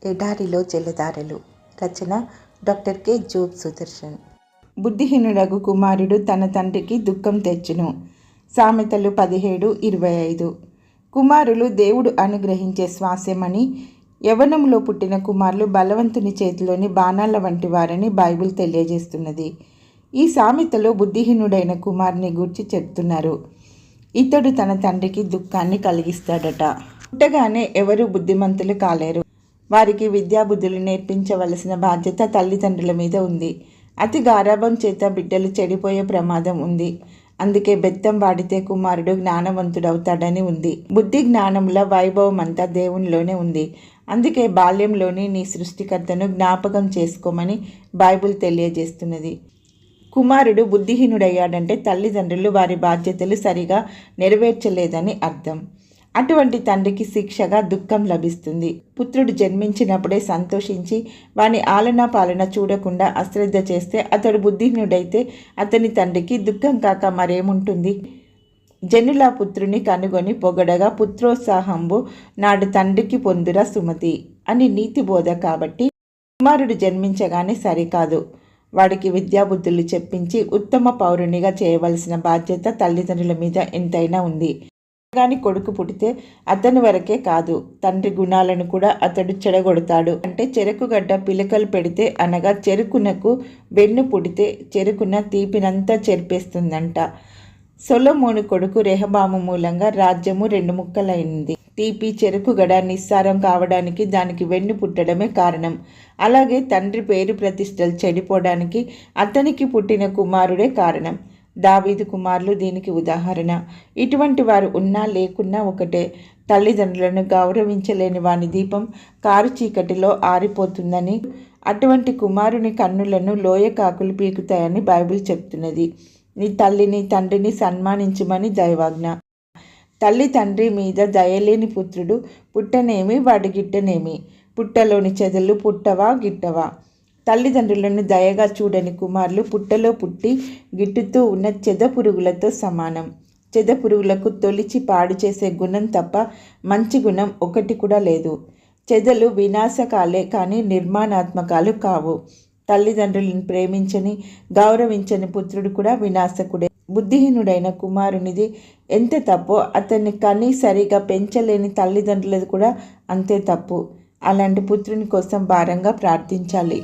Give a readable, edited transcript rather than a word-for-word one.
ఎడారిలో జలధారలు. రచన doctor K. Job Sudarshan. బుద్ధిహీనుడగు కుమారుడు తన తండ్రికి దుఃఖం తెచ్చును. సామెతలు 17:25. కుమారులు దేవుడు అనుగ్రహించే స్వాస్యమని, యవ్వనంలో పుట్టిన కుమారులు బలవంతుని చేతిలోని బాణాల వంటి వారని బైబిల్ తెలియజేస్తున్నది. ఈ సామెతలో బుద్ధిహీనుడైన కుమారుని గూర్చి చెప్తున్నారు. ఇతడు తన తండ్రికి దుఃఖాన్ని కలిగిస్తాడట. పుట్టగానే ఎవరు బుద్ధిమంతులు కాలేరు. వారికి విద్యాబుద్ధులు నేర్పించవలసిన బాధ్యత తల్లిదండ్రుల మీద ఉంది. అతి గారాబం చేత బిడ్డలు చెడిపోయే ప్రమాదం ఉంది. అందుకే బెత్తం వాడితే కుమారుడు జ్ఞానవంతుడవుతాడని ఉంది. బుద్ధి జ్ఞానముల వైభవం అంతా దేవునిలోనే ఉంది. అందుకే బాల్యంలోని నీ సృష్టికర్తను జ్ఞాపకం చేసుకోమని బైబిల్ తెలియజేస్తున్నది. కుమారుడు బుద్ధిహీనుడయ్యాడంటే తల్లిదండ్రులు వారి బాధ్యతలు సరిగా నెరవేర్చలేదని అర్థం. అటువంటి తండ్రికి శిక్షగా దుఃఖం లభిస్తుంది. పుత్రుడు జన్మించినప్పుడే సంతోషించి వాని ఆలనా పాలన చూడకుండా అశ్రద్ధ చేస్తే అతడు బుద్ధిహీనుడైతే అతని తండ్రికి దుఃఖం కాక మరేముంటుంది? జనుల పుత్రుని కనుగొని పొగడగా పుత్రోత్సాహంబు నాడు తండ్రికి పొందురా సుమతి అని నీతి బోధ. కాబట్టి కుమారుడు జన్మించగానే సరికాదు, వాడికి విద్యాబుద్ధులు చెప్పించి ఉత్తమ పౌరునిగా చేయవలసిన బాధ్యత తల్లిదండ్రుల మీద ఎంతైనా ఉంది. కానీ కొడుకు పుట్టితే అతని వరకే కాదు, తండ్రి గుణాలను కూడా అతడు చెడగొడతాడు. అంటే చెరుకుగడ్డ పిలకలు పెడితే అనగా చెరుకునకు వెన్ను పుడితే చెరుకున తీపినంతా చెరిపేస్తుందంట. సొలొమోను కొడుకు రెహబాము మూలంగా రాజ్యము 2 ముక్కలైంది. తీపి చెరుకుగడ నిస్సారం కావడానికి దానికి వెన్ను పుట్టడమే కారణం. అలాగే తండ్రి పేరు ప్రతిష్టలు చెడిపోవడానికి అతనికి పుట్టిన కుమారుడే కారణం. దావీదు కుమారులు దీనికి ఉదాహరణ. ఇటువంటి వారు ఉన్నా లేకున్నా ఒకటే. తల్లిదండ్రులను గౌరవించలేని వాని దీపం కారు చీకటిలో ఆరిపోతుందని, అటువంటి కుమారుని కన్నులను లోయకాకులు పీకుతాయని బైబిల్ చెప్తున్నది. నీ తల్లిని తండ్రిని సన్మానించమని దైవాజ్ఞ. తల్లి తండ్రి మీద దయలేని పుత్రుడు పుట్టనేమి వాడి గిట్టనేమి. పుట్టలోని చెదలు పుట్టవా గిట్టవా. తల్లిదండ్రులను దయగా చూడని కుమారులు పుట్టలో పుట్టి గిట్టుతూ ఉన్న చెదపురుగులతో సమానం. చెదపురుగులకు తొలిచి పాడు చేసే గుణం తప్ప మంచి గుణం ఒకటి కూడా లేదు. చెదలు వినాశకాలే కానీ నిర్మాణాత్మకాలు కావు. తల్లిదండ్రులను ప్రేమించని గౌరవించని పుత్రుడు కూడా వినాశకుడే. బుద్ధిహీనుడైన కుమారునిది ఎంత తప్పో అతన్ని కని సరిగా పెంచలేని తల్లిదండ్రులది కూడా అంతే తప్పు. అలాంటి పుత్రుని కోసం భారంగా ప్రార్థించాలి.